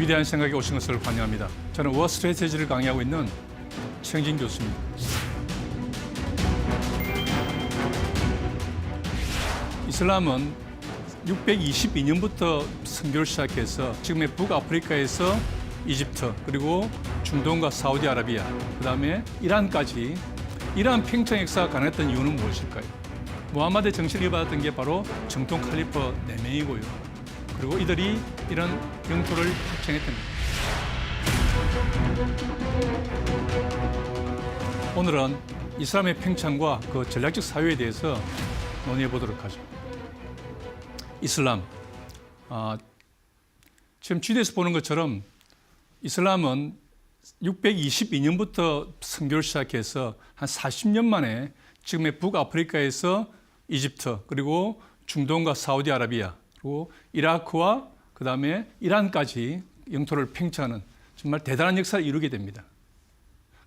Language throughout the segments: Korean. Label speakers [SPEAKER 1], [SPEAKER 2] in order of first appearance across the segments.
[SPEAKER 1] 위대한 생각에 오신 것을 환영합니다. 저는 워 스트레티지를 강의하고 있는 최영진 교수입니다. 이슬람은 622년부터 선교를 시작해서 지금의 북아프리카에서 이집트, 그리고 중동과 사우디아라비아, 그다음에 이란까지 이러한 팽창 역사가 가능했던 이유는 무엇일까요? 무함마드의 정신을 이어받았던 게 바로 정통 칼리퍼 4명이고요. 그리고 이들이 이런 영토를 확장했던 겁니다. 오늘은 이슬람의 팽창과 그 전략적 사유에 대해서 논의해 보도록 하죠. 이슬람, 지금 GD에서 보는 것처럼 이슬람은 622년부터 선교를 시작해서 한 40년 만에 지금의 북아프리카에서 이집트, 그리고 중동과 사우디아라비아, 그리고 이라크와 그다음에 이란까지 영토를 팽창하는 정말 대단한 역사를 이루게 됩니다.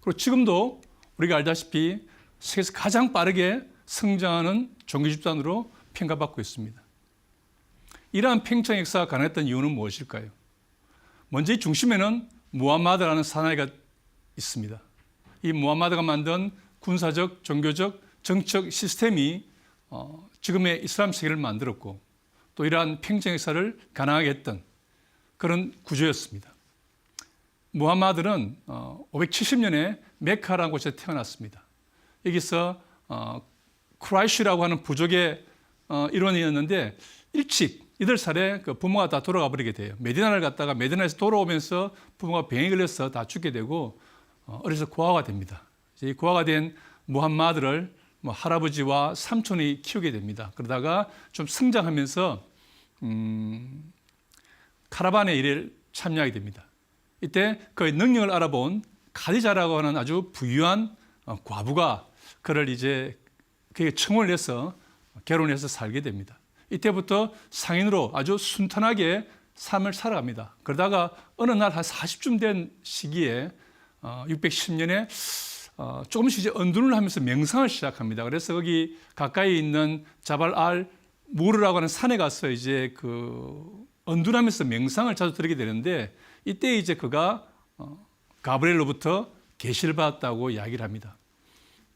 [SPEAKER 1] 그리고 지금도 우리가 알다시피 세계에서 가장 빠르게 성장하는 종교 집단으로 평가받고 있습니다. 이러한 팽창 역사가 가능했던 이유는 무엇일까요? 먼저 이 중심에는 무함마드라는 사나이가 있습니다. 이 무함마드가 만든 군사적, 종교적, 정치적 시스템이 지금의 이슬람 세계를 만들었고 또 이러한 팽창 역사를 가능하게 했던 그런 구조였습니다. 무함마드는 570년에 메카라는 곳에서 태어났습니다. 여기서 쿠라이시라고 하는 부족의 일원이었는데 일찍 8살에 그 부모가 다 돌아가 버리게 돼요. 메디나를 갔다가 메디나에서 돌아오면서 부모가 병에 걸려서 다 죽게 되고 어려서 고아가 됩니다. 이 고아가 된 무함마드를 할아버지와 삼촌이 키우게 됩니다. 그러다가 좀 성장하면서 카라반의 일에 참여하게 됩니다. 이때 그의 능력을 알아본 카디자라고 하는 아주 부유한 과부가 그를 이제 그에게 청혼을 해서 결혼해서 살게 됩니다. 이때부터 상인으로 아주 순탄하게 삶을 살아갑니다. 그러다가 어느 날 한 40쯤 된 시기에 610년에 조금씩 이제 언둔을 하면서 명상을 시작합니다. 그래서 거기 가까이 있는 자발 알 무르라고 하는 산에 가서 이제 그 언둔하면서 명상을 자주 들게 되는데 이때 이제 그가 가브리엘로부터 계시를 받았다고 이야기를 합니다.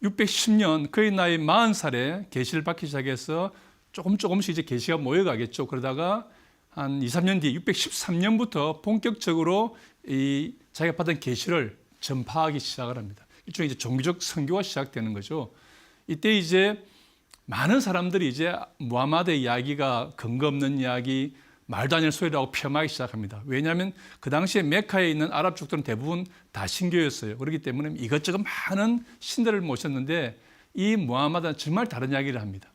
[SPEAKER 1] 610년 그의 나이 40살에 계시를 받기 시작해서 조금씩 이제 계시가 모여가겠죠. 그러다가 한 2, 3년 뒤에 613년부터 본격적으로 이 자기가 받은 계시를 전파하기 시작을 합니다. 일종의 이제 종교적 선교가 시작되는 거죠. 이때 이제 많은 사람들이 이제 무함마드의 이야기가 근거 없는 이야기, 말도 안 되는 소리라고 폄하하기 시작합니다. 왜냐하면 그 당시에 메카에 있는 아랍족들은 대부분 다 신교였어요. 그렇기 때문에 이것저것 많은 신들을 모셨는데 이 무함마드는 정말 다른 이야기를 합니다.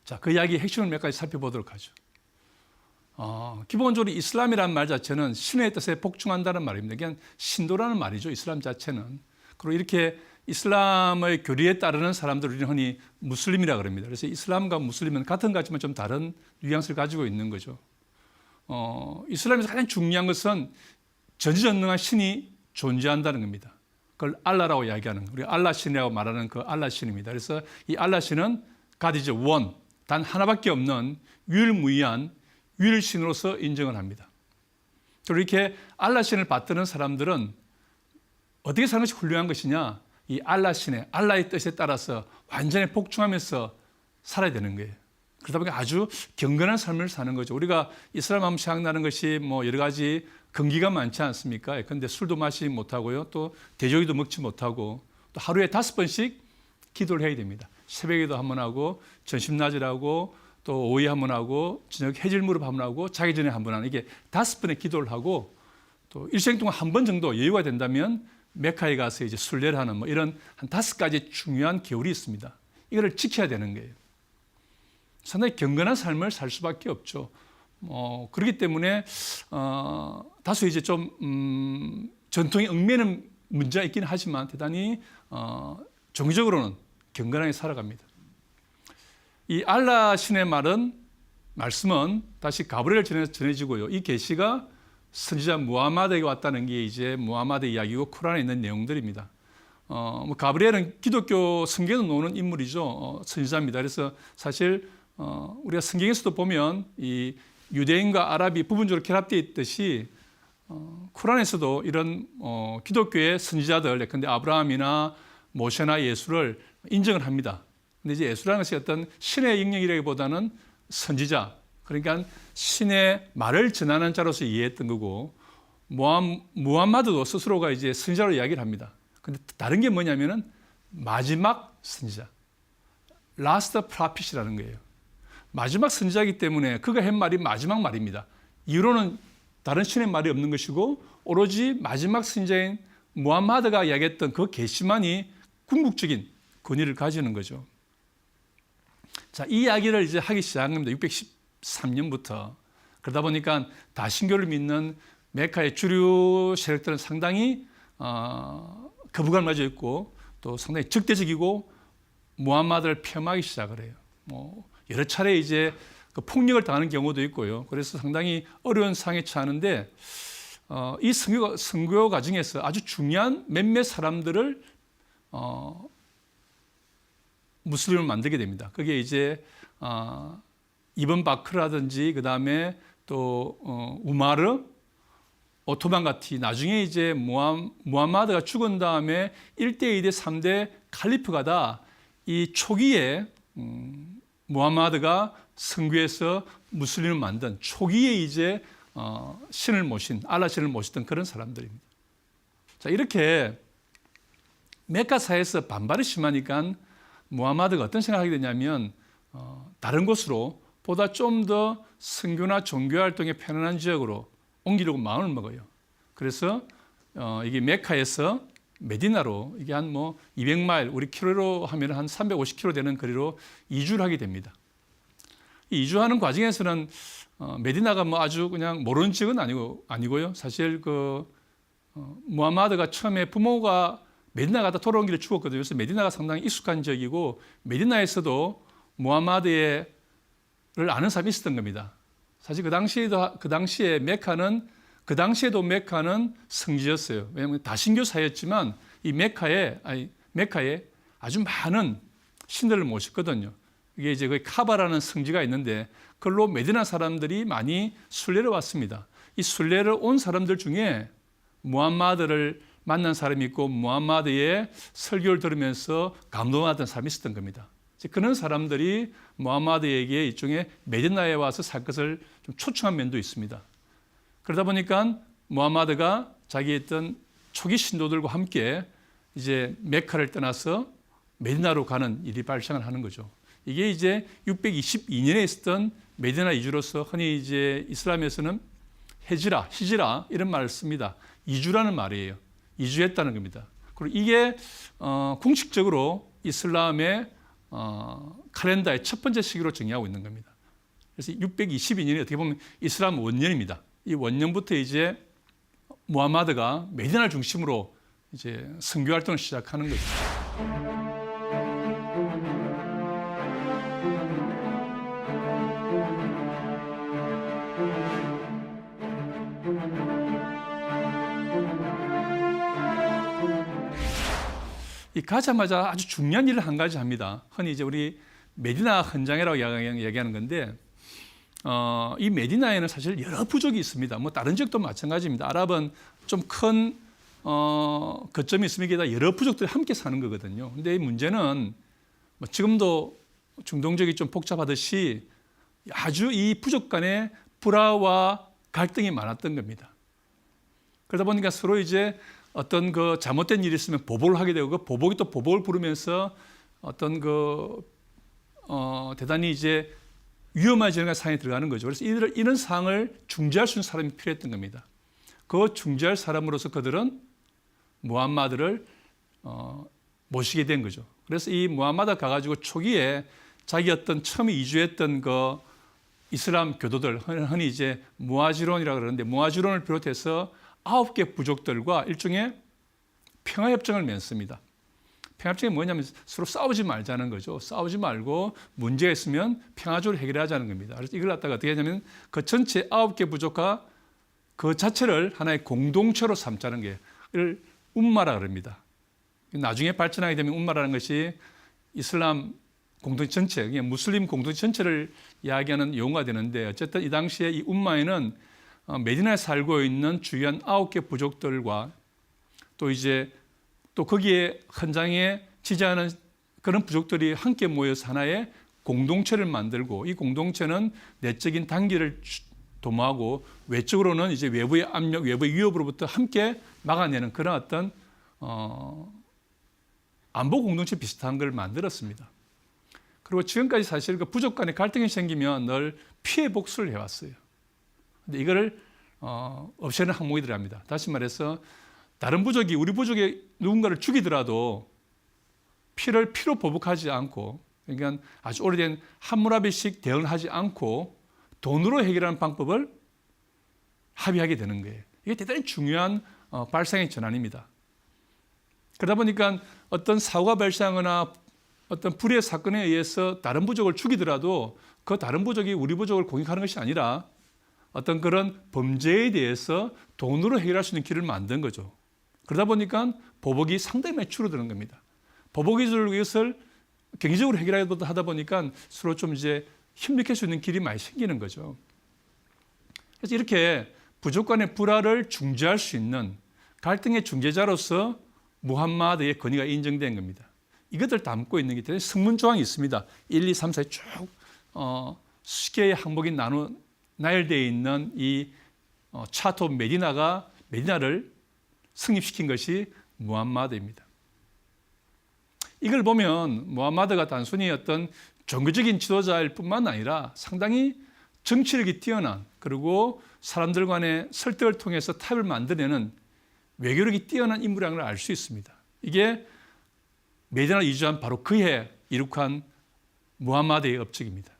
[SPEAKER 1] 자, 그 이야기의 핵심을 몇 가지 살펴보도록 하죠. 기본적으로 이슬람이라는 말 자체는 신의 뜻에 복종한다는 말입니다. 그냥 신도라는 말이죠. 이슬람 자체는. 그리고 이렇게 이슬람의 교리에 따르는 사람들을 우리는 흔히 무슬림이라고 합니다. 그래서 이슬람과 무슬림은 같은 것 같지만 좀 다른 뉘앙스를 가지고 있는 거죠. 이슬람에서 가장 중요한 것은 전지전능한 신이 존재한다는 겁니다. 그걸 알라라고 이야기하는, 우리가 알라 신이라고 말하는 그 알라 신입니다. 그래서 이 알라 신은 God is one, 단 하나밖에 없는 유일무이한 유일신으로서 인정을 합니다. 그리고 이렇게 알라 신을 받드는 사람들은 어떻게 사는 것이 훌륭한 것이냐? 이 알라 신의, 알라의 뜻에 따라서 완전히 복종하면서 살아야 되는 거예요. 그러다 보니까 아주 경건한 삶을 사는 거죠. 우리가 이슬람 하면 생각나는 것이 뭐 여러 가지 금기가 많지 않습니까? 그런데 술도 마시지 못하고요. 또 돼지고기도 먹지 못하고 또 하루에 5번씩 기도를 해야 됩니다. 새벽에도 한 번 하고 전심낮이라고 또 오후에 한 번 하고 저녁 해질 무렵 한 번 하고 자기 전에 한 번 하는 이게 5번의 기도를 하고 또 일생 동안 한 번 정도 여유가 된다면 메카에 가서 이제 순례를 하는 뭐 이런 한 5가지 중요한 계율이 있습니다. 이거를 지켜야 되는 거예요. 상당히 경건한 삶을 살 수밖에 없죠. 그렇기 때문에 다소 이제 좀 전통에 얽매이는 문제가 있긴 하지만 대단히 종교적으로는 경건하게 살아갑니다. 이 알라 신의 말씀은 다시 가브리엘 전해지고요. 이 계시가 선지자 무함마드에게 왔다는 게 이제 무함마드 이야기고 쿠란에 있는 내용들입니다. 가브리엘은 기독교 성경에 나오는 인물이죠. 선지자입니다. 그래서 사실 우리가 성경에서도 보면 이 유대인과 아랍이 부분적으로 결합되어 있듯이 쿠란에서도 이런 기독교의 선지자들, 예컨대 아브라함이나 모세나 예수를 인정을 합니다. 근데 이제 예수라는 것이 어떤 신의 영역이라기보다는 선지자, 그러니까 신의 말을 전하는 자로서 이해했던 거고, 무함마드도 스스로가 이제 선지자로 이야기를 합니다. 근데 다른 게 뭐냐면은 마지막 선지자, 라스트 프라핏이라는 거예요. 마지막 선지자이기 때문에 그가 한 말이 마지막 말입니다. 이후로는 다른 신의 말이 없는 것이고 오로지 마지막 선지자인 무함마드가 이야기했던 그 계시만이 궁극적인 권위를 가지는 거죠. 자, 이 이야기를 이제 하기 시작한 겁니다. 613년부터. 그러다 보니까 다신교를 믿는 메카의 주류 세력들은 상당히 거부감을 가지고 있고 또 상당히 적대적이고 무함마드를 폄하하기 시작을 해요. 여러 차례 이제 그 폭력을 당하는 경우도 있고요. 그래서 상당히 어려운 상황에 처하는데 이 선교 과정에서 아주 중요한 몇몇 사람들을 무슬림을 만들게 됩니다. 그게 이제 이번 바크라든지 그 다음에 또 우마르, 오토만 같이 나중에 이제 무함마드가 죽은 다음에 1대, 2대, 3대 칼리프가 다 이 초기에 무함마드가 선교에서 무슬림을 만든 초기에 이제 신을 모신 알라 신을 모시던 그런 사람들입니다. 자, 이렇게 메카 사회에서 반발이 심하니까 무함마드가 어떤 생각을 하게 되냐면 다른 곳으로 보다 좀 더 선교나 종교 활동에 편안한 지역으로 옮기려고 마음을 먹어요. 그래서 이게 메카에서 메디나로 이게 한 200마일, 우리 킬로로 하면 한 350킬로 되는 거리로 이주를 하게 됩니다. 이 이주하는 과정에서는 메디나가 아주 그냥 모르는 지역은 아니고요. 사실 무함마드가 처음에 부모가 메디나 가다 돌아온 길에 죽었거든요. 그래서 메디나가 상당히 익숙한 지역이고 메디나에서도 무함마드를 아는 사람이 있었던 겁니다. 사실 그 당시에 메카는 성지였어요. 왜냐하면 다신교 사회였지만 이 메카에 아주 많은 신들을 모셨거든요. 이게 이제 거기 카바라는 성지가 있는데 그걸로 메디나 사람들이 많이 순례를 왔습니다. 이 순례를 온 사람들 중에 무함마드를 만난 사람이 있고 무함마드의 설교를 들으면서 감동받았던 사람이 있었던 겁니다. 그런 사람들이 무함마드에게 일종의 메디나에 와서 살 것을 좀 초청한 면도 있습니다. 그러다 보니까 무함마드가 자기의 어떤 초기 신도들과 함께 이제 메카를 떠나서 메디나로 가는 일이 발생을 하는 거죠. 이게 이제 622년에 있었던 메디나 이주로서 흔히 이제 이슬람에서는 히지라 이런 말을 씁니다. 이주라는 말이에요. 이주했다는 겁니다. 그리고 이게 공식적으로 이슬람의 칼렌다의 첫 번째 시기로 정의하고 있는 겁니다. 그래서 622년이 어떻게 보면 이슬람 원년입니다. 이 원년부터 이제 무함마드가 메디나를 중심으로 이제 선교 활동을 시작하는 거죠. 이 가자마자 아주 중요한 일을 한 가지 합니다. 흔히 이제 우리 메디나 헌장이라고 얘기하는 건데, 이 메디나에는 사실 여러 부족이 있습니다. 다른 지역도 마찬가지입니다. 아랍은 좀 큰 거점이 있으면 이게 다 여러 부족들이 함께 사는 거거든요. 근데 이 문제는 지금도 중동 지역이 좀 복잡하듯이 아주 이 부족 간의 불화와 갈등이 많았던 겁니다. 그러다 보니까 서로 이제 어떤 잘못된 일이 있으면 보복을 하게 되고 그 보복이 또 보복을 부르면서 어떤 대단히 이제 위험해지는 상황에 들어가는 거죠. 그래서 이런 상황을 중재할 수 있는 사람이 필요했던 겁니다. 그 중재할 사람으로서 그들은 무함마드를 모시게 된 거죠. 그래서 이 무함마드가 가가지고 초기에 자기 어떤 처음에 이주했던 이슬람 교도들, 흔히 이제 무하지론이라고 그러는데 무하지론을 비롯해서 9개 부족들과 일종의 평화협정을 맺습니다. 평화협정이 뭐냐면 서로 싸우지 말자는 거죠. 싸우지 말고 문제가 있으면 평화적으로 해결하자는 겁니다. 그래서 이걸 갖다가 어떻게 하냐면 그 전체 9개 부족과 그 자체를 하나의 공동체로 삼자는 게 이를 umma라 그럽니다. 나중에 발전하게 되면 umma라는 것이 이슬람 공동체 전체, 무슬림 공동체 전체를 이야기하는 용어가 되는데 어쨌든 이 당시에 이 umma에는 메디나에 살고 있는 주요한 9개 부족들과 또 거기에 현장에 지지하는 그런 부족들이 함께 모여서 하나의 공동체를 만들고, 이 공동체는 내적인 단기를 도모하고 외적으로는 이제 외부의 압력, 외부의 위협으로부터 함께 막아내는 그런 어떤 안보 공동체 비슷한 걸 만들었습니다. 그리고 지금까지 사실 그 부족 간의 갈등이 생기면 늘 피해 복수를 해왔어요. 근데 이거를 없애는 항목이 들어갑니다. 다시 말해서 다른 부족이 우리 부족에 누군가를 죽이더라도 피로 보복하지 않고, 그러니까 아주 오래된 함무라비식 대응을 하지 않고 돈으로 해결하는 방법을 합의하게 되는 거예요. 이게 대단히 중요한 발상의 전환입니다. 그러다 보니까 어떤 사고가 발생하거나 어떤 불의의 사건에 의해서 다른 부족을 죽이더라도 그 다른 부족이 우리 부족을 공격하는 것이 아니라 어떤 그런 범죄에 대해서 돈으로 해결할 수 있는 길을 만든 거죠. 그러다 보니까 보복이 상당히 많이 줄어드는 겁니다. 보복이 줄고 이것을 경제적으로 해결하다 보니까 서로 좀 이제 협력할 수 있는 길이 많이 생기는 거죠. 그래서 이렇게 부족 간의 불화를 중재할 수 있는 갈등의 중재자로서 무함마드의 권위가 인정된 겁니다. 이것들 담고 있는 게 대단히 성문조항이 있습니다. 1, 2, 3, 4에 쭉 수십 개의 항목이 나열되어 있는 이 차트 오브 메디나를 성립시킨 것이 무함마드입니다. 이걸 보면 무함마드가 단순히 어떤 종교적인 지도자일 뿐만 아니라 상당히 정치력이 뛰어난, 그리고 사람들 간의 설득을 통해서 타협을 만들어내는 외교력이 뛰어난 인물이라는 걸 알 수 있습니다. 이게 메디나를 이주한 바로 그해 이룩한 무함마드의 업적입니다.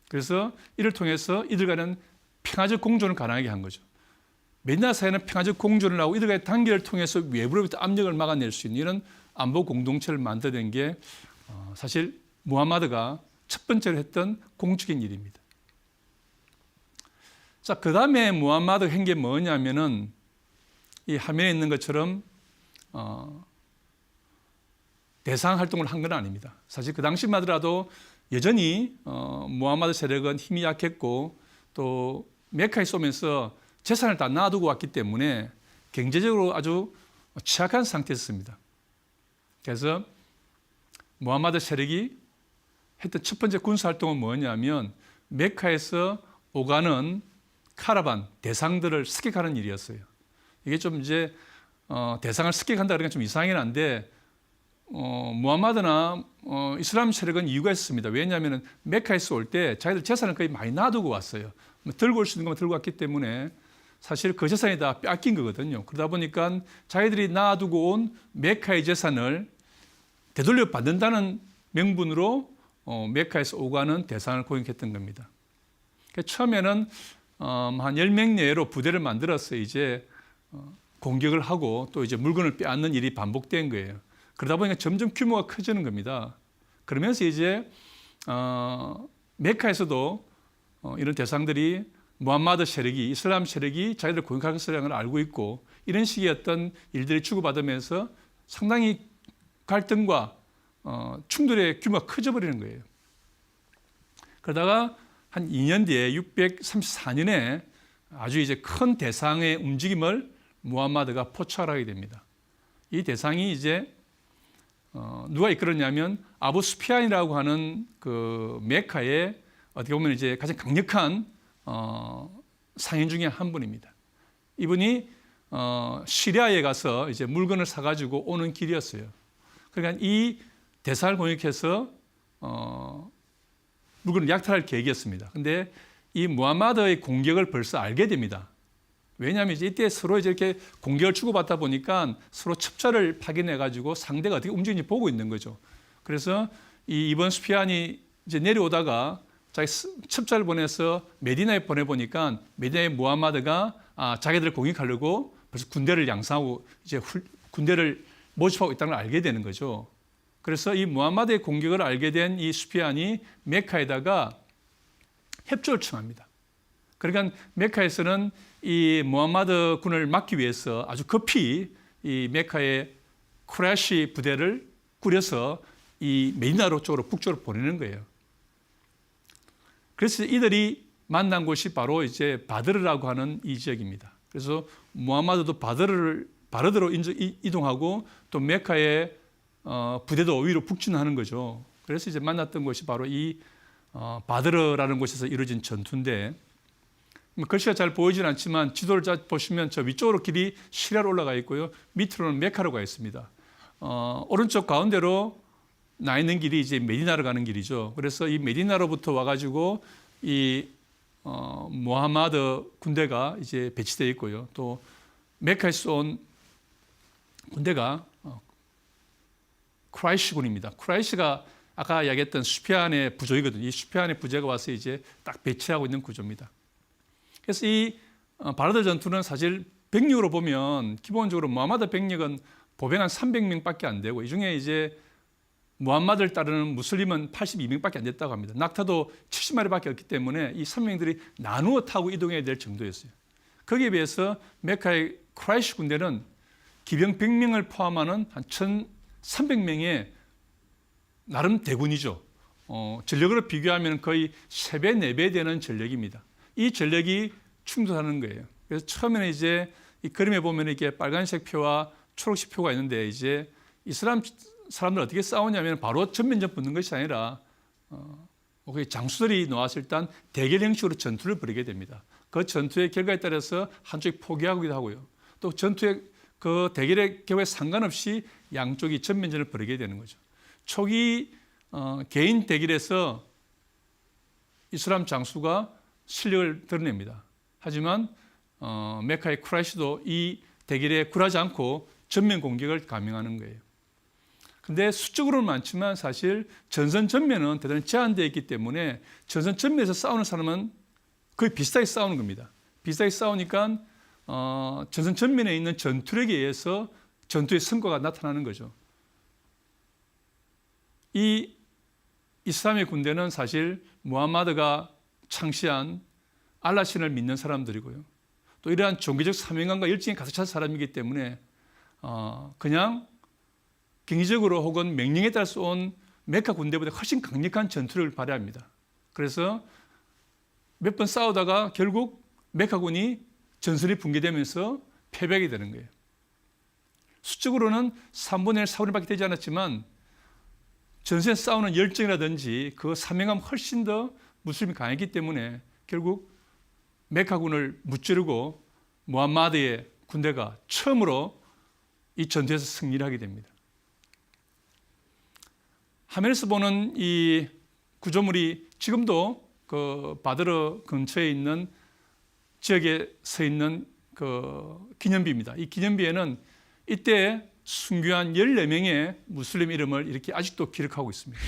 [SPEAKER 1] 그래서 이를 통해서 이들 간은 평화적 공존을 가능하게 한 거죠. 메디나 사회는 평화적 공존을 하고 이들 간의 단계를 통해서 외부로부터 압력을 막아낼 수 있는 이런 안보 공동체를 만들어낸 게 사실 무함마드가 첫 번째로 했던 공적인 일입니다. 자, 그 다음에 무함마드가 한 게 뭐냐면은 이 화면에 있는 것처럼 대상 활동을 한 건 아닙니다. 사실 그 당시만 하더라도 여전히 무함마드 세력은 힘이 약했고 또 메카에 쏘면서 재산을 다 놔두고 왔기 때문에 경제적으로 아주 취약한 상태였습니다. 그래서 무함마드 세력이 했던 첫 번째 군사활동은 뭐냐면 메카에서 오가는 카라반, 대상들을 습격하는 일이었어요. 이게 좀 이제 대상을 습격한다 그러니까 좀 이상하긴 한데 무함마드나 이슬람 세력은 이유가 있습니다. 왜냐하면 메카에서 올 때 자기들 재산을 거의 많이 놔두고 왔어요. 들고 올 수 있는 것만 들고 왔기 때문에 사실 그 재산이 다 뺏긴 거거든요. 그러다 보니까 자기들이 놔두고 온 메카의 재산을 되돌려 받는다는 명분으로 메카에서 오가는 대상을 공격했던 겁니다. 처음에는 한 10명 내외로 부대를 만들어서 이제 공격을 하고 또 이제 물건을 빼앗는 일이 반복된 거예요. 그러다 보니까 점점 규모가 커지는 겁니다. 그러면서 이제 메카에서도 이런 대상들이 무함마드 세력이, 이슬람 세력이 자기들 공격할 것이라는 걸 알고 있고 이런 식의 어떤 일들이 주고받으면서 상당히 갈등과 충돌의 규모가 커져버리는 거예요. 그러다가 한 2년 뒤에 634년에 아주 이제 큰 대상의 움직임을 무함마드가 포착하게 됩니다. 이 대상이 이제 누가 이끌었냐면 아부 수피안이라고 하는 그 메카의 어떻게 보면 이제 가장 강력한 상인 중에 한 분입니다. 이분이 시리아에 가서 이제 물건을 사가지고 오는 길이었어요. 그러니까 이 대상을 공격해서 물건을 약탈할 계획이었습니다. 근데 이 무함마드의 공격을 벌써 알게 됩니다. 왜냐하면 이제 이때 서로 이렇게 공격을 주고받다 보니까 서로 첩자를 파견해가지고 상대가 어떻게 움직이는지 보고 있는 거죠. 그래서 이번 수피안이 이제 내려오다가 자기 첩자를 보내서 메디나에 보내보니까 메디나의 무함마드가 자기들을 공격하려고 벌써 군대를 양성하고 이제 군대를 모집하고 있다는 걸 알게 되는 거죠. 그래서 이 무함마드의 공격을 알게 된 이 수피안이 메카에다가 협조를 청합니다. 그러니까 메카에서는 이 무함마드 군을 막기 위해서 아주 급히 이 메카의 쿠라시 부대를 꾸려서 이 메디나로 쪽으로 북쪽으로 보내는 거예요. 그래서 이들이 만난 곳이 바로 이제 바드르라고 하는 이 지역입니다. 그래서 무함마드도 바르드로 이동하고 또 메카의 부대도 위로 북진하는 거죠. 그래서 이제 만났던 곳이 바로 이 바드르라는 곳에서 이루어진 전투인데, 글씨가 잘 보이진 않지만 지도를 보시면 저 위쪽으로 길이 시리아로 올라가 있고요. 밑으로는 메카로 가 있습니다. 오른쪽 가운데로 나 있는 길이 이제 메디나로 가는 길이죠. 그래서 이 메디나로부터 와가지고 이 무하마드 군대가 이제 배치되어 있고요. 또 메카에서 온 군대가 쿠라이시군입니다. 쿠라이시가 아까 이야기했던 수피안의 부족이거든요. 이 수피안의 부족가 와서 이제 딱 배치하고 있는 구조입니다. 그래서 이 바르드 전투는 사실 병력으로 보면 기본적으로 무하마드 병력은 보병 한 300명밖에 안 되고, 이 중에 이제 무함마드를 따르는 무슬림은 82명밖에 안 됐다고 합니다. 낙타도 70마리밖에 없기 때문에 이 3명들이 나누어 타고 이동해야 될 정도였어요. 거기에 비해서 메카의 쿠라이시 군대는 기병 100명을 포함하는 한 1,300명의 나름 대군이죠. 전력으로 비교하면 거의 3배, 4배 되는 전력입니다. 이 전력이 충돌하는 거예요. 그래서 처음에는 이제 이 그림에 보면 이게 빨간색 표와 초록색 표가 있는데, 이제 이슬람 사람들 어떻게 싸우냐면 바로 전면전 붙는 것이 아니라 장수들이 나와서 일단 대결 형식으로 전투를 벌이게 됩니다. 그 전투의 결과에 따라서 한쪽이 포기하기도 하고요. 또 전투의 그 대결의 결과에 상관없이 양쪽이 전면전을 벌이게 되는 거죠. 초기 개인 대결에서 이슬람 장수가 실력을 드러냅니다. 하지만 메카의 쿠라이시도 이 대결에 굴하지 않고 전면 공격을 감행하는 거예요. 근데 수적으로는 많지만 사실 전선 전면은 대단히 제한되어 있기 때문에 전선 전면에서 싸우는 사람은 거의 비슷하게 싸우는 겁니다. 비슷하게 싸우니까 전선 전면에 있는 전투력에 의해서 전투의 성과가 나타나는 거죠. 이 이슬람의 군대는 사실 무함마드가 창시한 알라 신을 믿는 사람들이고요. 또 이러한 종교적 사명감과 열정이 가득 찬 사람이기 때문에 그냥 경제적으로 혹은 명령에 따라서 온 메카 군대보다 훨씬 강력한 전투를 발휘합니다. 그래서 몇 번 싸우다가 결국 메카군이 전선이 붕괴되면서 패배하게 되는 거예요. 수적으로는 3분의 1, 4분의 1밖에 되지 않았지만 전선에 싸우는 열정이라든지 그 사명감 훨씬 더 무슬림이 강했기 때문에 결국 메카군을 무찌르고 무함마드의 군대가 처음으로 이 전투에서 승리를 하게 됩니다. 화면에서 보는 이 구조물이 지금도 그 바드르 근처에 있는 지역에 서 있는 그 기념비입니다. 이 기념비에는 이때 순교한 14명의 무슬림 이름을 이렇게 아직도 기록하고 있습니다.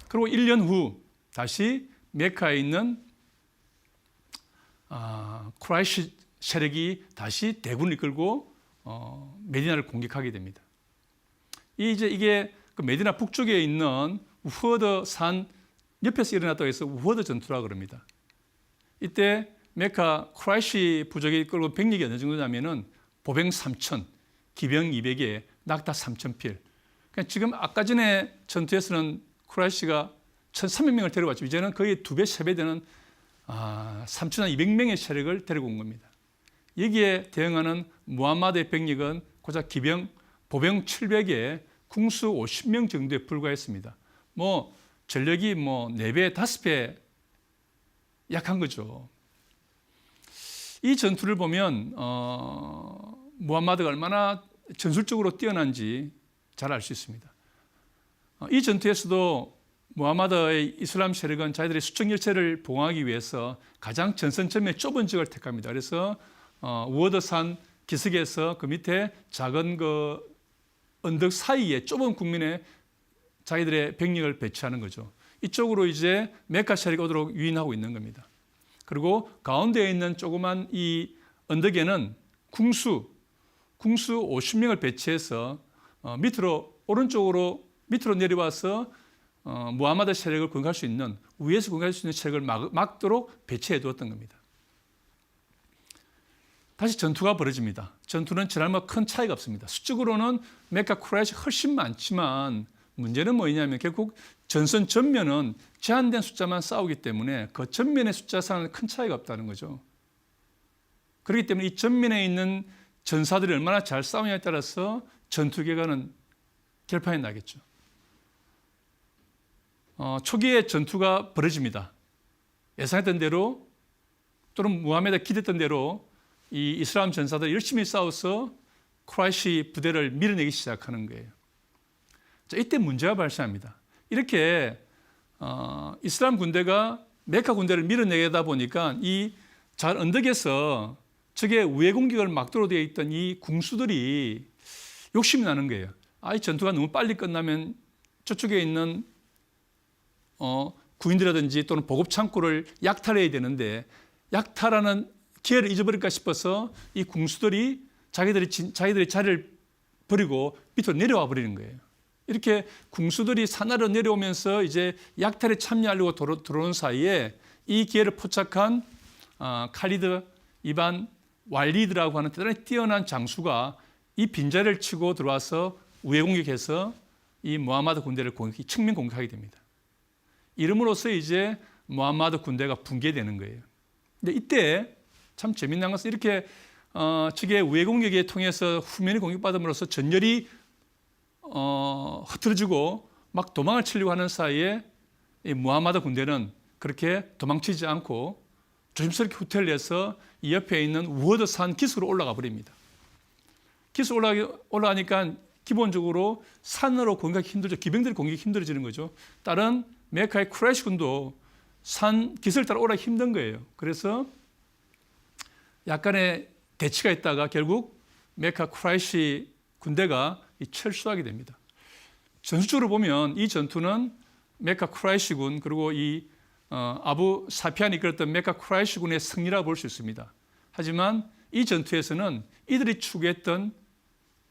[SPEAKER 1] 그리고 1년 후 다시 메카에 있는 쿠라이시 세력이 다시 대군을 이끌고 메디나를 공격하게 됩니다. 이게 그 메디나 북쪽에 있는 우흐드 산 옆에서 일어났다고 해서 우흐드 전투라고 그럽니다. 이때 메카 쿠라이시 부족이 이끌고 병력이 어느 정도냐면은 보병 3,000, 기병 200에 낙타 3,000필. 그러니까 지금 아까 전에 전투에서는 쿠라이시가 1,300명을 데려왔죠. 이제는 거의 2배, 3배 되는 3,200명의 세력을 데리고 온 겁니다. 여기에 대응하는 무함마드의 병력은 고작 보병 700에 궁수 50명 정도에 불과했습니다. 전력이 4배, 5배 약한 거죠. 이 전투를 보면 무함마드가 얼마나 전술적으로 뛰어난지 잘 알 수 있습니다. 이 전투에서도 무함마드의 이슬람 세력은 자기들의 수적 열세를 보호하기 위해서 가장 전선 전면 좁은 지역을 택합니다. 그래서 우허드산 기슭에서 그 밑에 작은 그 언덕 사이에 좁은 국민의 자기들의 병력을 배치하는 거죠. 이쪽으로 이제 메카 세력이 오도록 유인하고 있는 겁니다. 그리고 가운데에 있는 조그만 이 언덕에는 궁수 50명을 배치해서 오른쪽으로 밑으로 내려와서 무함마드 세력을 공격할 수 있는, 위에서 공격할 수 있는 세력을 막도록 배치해 두었던 겁니다. 다시 전투가 벌어집니다. 전투는 지난번과 큰 차이가 없습니다. 수적으로는 메카 쿠라이시가 훨씬 많지만 문제는 뭐냐면 결국 전선 전면은 제한된 숫자만 싸우기 때문에 그 전면의 숫자상은 큰 차이가 없다는 거죠. 그렇기 때문에 이 전면에 있는 전사들이 얼마나 잘 싸우냐에 따라서 전투 결과는 결판이 나겠죠. 초기에 전투가 벌어집니다. 예상했던 대로 또는 무하메드가 기대했던 대로 이 이슬람 전사들이 열심히 싸워서 쿠라이시 부대를 밀어내기 시작하는 거예요. 자, 이때 문제가 발생합니다. 이렇게 이슬람 군대가 메카 군대를 밀어내다 보니까 이 잘 언덕에서 적의 우회 공격을 막도록 되어 있던 이 궁수들이 욕심이 나는 거예요. 이 전투가 너무 빨리 끝나면 저쪽에 있는 구인들이라든지 또는 보급 창고를 약탈해야 되는데 약탈하는 기회를 잊어버릴까 싶어서 이 궁수들이 자기들의 자리를 버리고 밑으로 내려와 버리는 거예요. 이렇게 궁수들이 산하로 내려오면서 이제 약탈에 참여하려고 들어오는 사이에 이 기회를 포착한 칼리드 이반 왈리드라고 하는 대단히 뛰어난 장수가 이 빈자리를 치고 들어와서 우회 공격해서 이 무하마드 군대를 측면 공격하게 됩니다. 이름으로써 이제 무하마드 군대가 붕괴되는 거예요. 근데 이때 참 재미난 것은 이렇게 적의 우회 공격에 통해서 후면이 공격받음으로써 전열이 흐트러지고 막 도망을 치려고 하는 사이에 이 무하마드 군대는 그렇게 도망치지 않고 조심스럽게 후퇴를 해서 이 옆에 있는 우허드 산 기슭으로 올라가 버립니다. 기슭 올라가니까 기본적으로 산으로 공격하기 힘들죠. 기병들이 공격이 힘들어지는 거죠. 다른 메카의 쿠라이시 군도 산 기슭을 따라 올라가기 힘든 거예요. 그래서 약간의 대치가 있다가 결국 메카 쿠라이시 군대가 철수하게 됩니다. 전술적으로 보면 이 전투는 메카 쿠라이시 군 그리고 이 아부 사피안이 이끌었던 메카 쿠라이시 군의 승리라고 볼 수 있습니다. 하지만 이 전투에서는 이들이 추구했던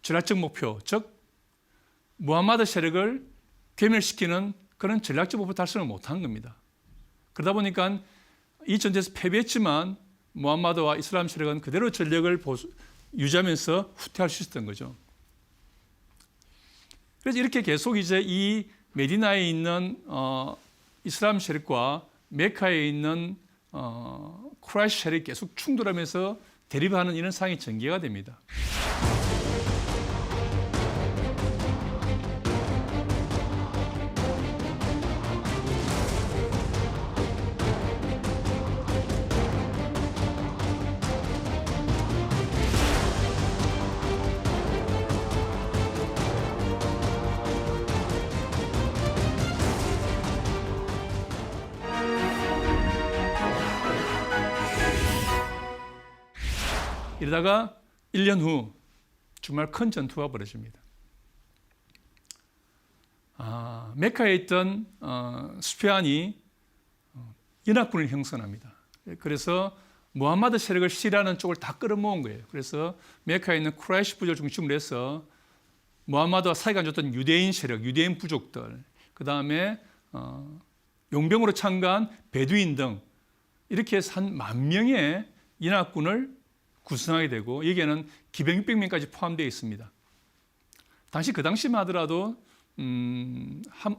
[SPEAKER 1] 전략적 목표, 즉 무하마드 세력을 괴멸시키는 그런 전략적 목표 달성을 못한 겁니다. 그러다 보니까 이 전투에서 패배했지만 무하마드와 이슬람 세력은 그대로 전력을 유지하면서 후퇴할 수 있었던 거죠. 그래서 이렇게 계속 이제 이 메디나에 있는 이슬람 세력과 메카에 있는 쿠라이시 세력이 계속 충돌하면서 대립하는 이런 상황이 전개가 됩니다. 이러다가 1년 후 정말 큰 전투가 벌어집니다. 메카에 있던 수피안이 연합군을 형성합니다. 그래서 무하마드 세력을 시리아는 쪽을 다 끌어모은 거예요. 그래서 메카에 있는 쿠라이시 부족을 중심으로 해서 무하마드와 사이가 안 좋던 유대인 세력, 유대인 부족들, 그 다음에 용병으로 참가한 베두인 등 이렇게 해서 한 10,000명의 연합군을 구성하게 되고 여기에는 기병 600명까지 포함되어 있습니다. 그 당시만 하더라도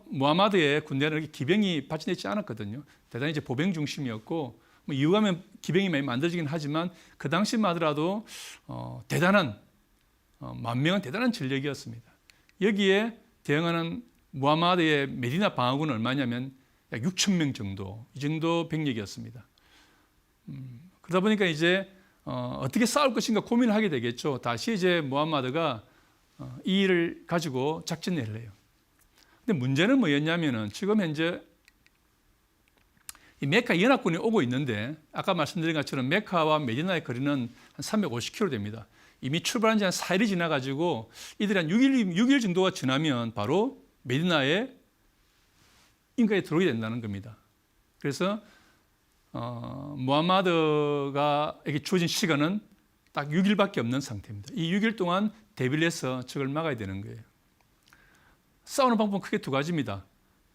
[SPEAKER 1] 무하마드의 군대는 이렇게 기병이 발전되어 있지 않았거든요. 대단히 이제 보병 중심이었고 이후가면 기병이 많이 만들어지긴 하지만 그 당시만 하더라도 대단한 10,000명은 대단한 전력이었습니다. 여기에 대응하는 무하마드의 메디나 방어군은 얼마냐면 약 6,000명 정도, 이 정도 병력이었습니다. 그러다 보니까 이제 어떻게 싸울 것인가 고민을 하게 되겠죠. 다시 이제 무하마드가 이 일을 가지고 작전을 해요. 근데 문제는 뭐였냐면은 지금 현재 이 메카 연합군이 오고 있는데 아까 말씀드린 것처럼 메카와 메디나의 거리는 한 350km 됩니다. 이미 출발한 지 한 4일이 지나가지고 이들이 한 6일 정도가 지나면 바로 메디나의 인가에 들어오게 된다는 겁니다. 그래서 무하마드에게 주어진 시간은 딱 6일밖에 없는 상태입니다. 이 6일 동안 대비를 해서 적을 막아야 되는 거예요. 싸우는 방법은 크게 두 가지입니다.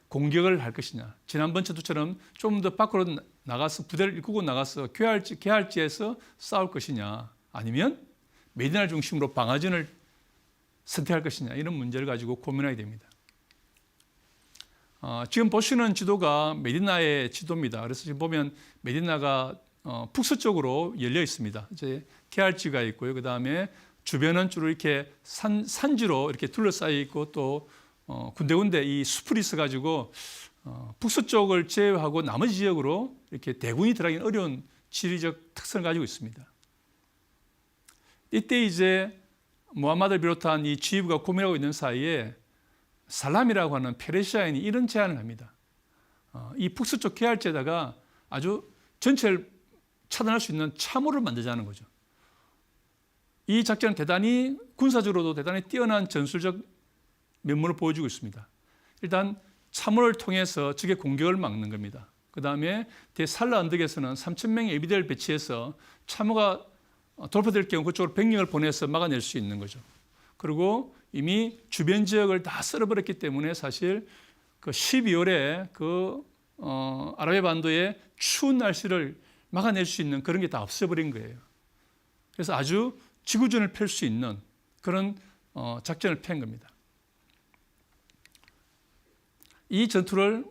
[SPEAKER 1] 공격을 할 것이냐. 지난번 전투처럼 좀 더 밖으로 나가서 부대를 이끌고 나가서 개할지에서 싸울 것이냐. 아니면 메디나를 중심으로 방아전을 선택할 것이냐, 이런 문제를 가지고 고민하게 됩니다. 지금 보시는 지도가 메디나의 지도입니다. 그래서 지금 보면 메디나가 북서쪽으로 열려 있습니다. 이제 계알지가 있고요. 그 다음에 주변은 주로 이렇게 산지로 이렇게 둘러싸여 있고 또 군데군데 이 숲이 있어가지고 북서쪽을 제외하고 나머지 지역으로 이렇게 대군이 들어가기는 어려운 지리적 특성을 가지고 있습니다. 이때 이제 무함마드를 비롯한 이 지휘부가 고민하고 있는 사이에 살람이라고 하는 페르시아인이 이런 제안을 합니다. 이 북서쪽 계알지에다가 아주 전체를 차단할 수 있는 참호를 만들자는 거죠. 이 작전은 대단히 군사적으로도 대단히 뛰어난 전술적 면모를 보여주고 있습니다. 일단 참호를 통해서 적의 공격을 막는 겁니다. 그 다음에 대살라 언덕에서는 3,000명의 예비대를 배치해서 참호가 돌파될 경우 그쪽으로 병력을 보내서 막아낼 수 있는 거죠. 그리고 이미 주변 지역을 다 썰어버렸기 때문에 사실 그 12월에 아라비아 반도의 추운 날씨를 막아낼 수 있는 그런 게 다 없어버린 거예요. 그래서 아주 지구전을 펼 수 있는 그런 작전을 펼 겁니다. 이 전투를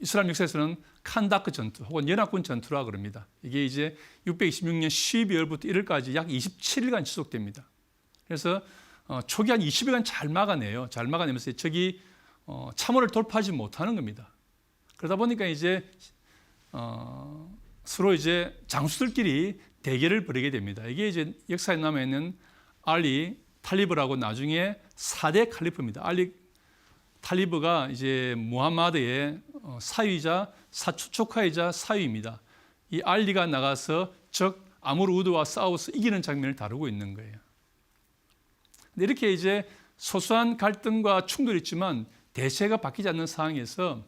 [SPEAKER 1] 이슬람 역사에서는 칸다크 전투 혹은 연합군 전투라고 그럽니다. 이게 이제 626년 12월부터 1월까지 약 27일간 지속됩니다. 그래서 초기 한 20일간 잘 막아내요. 잘 막아내면서 적이 참호를 돌파하지 못하는 겁니다. 그러다 보니까 이제 서로 이제 장수들끼리 대결을 벌이게 됩니다. 이게 이제 역사에 남아있는 알리 탈리브라고 나중에 4대 칼리프입니다. 알리 탈리브가 이제 무함마드의 사위이자 사초초카이자 사위입니다. 이 알리가 나가서 적 아무르 우드와 싸워서 이기는 장면을 다루고 있는 거예요. 근데 이렇게 이제 소소한 갈등과 충돌이 있지만 대세가 바뀌지 않는 상황에서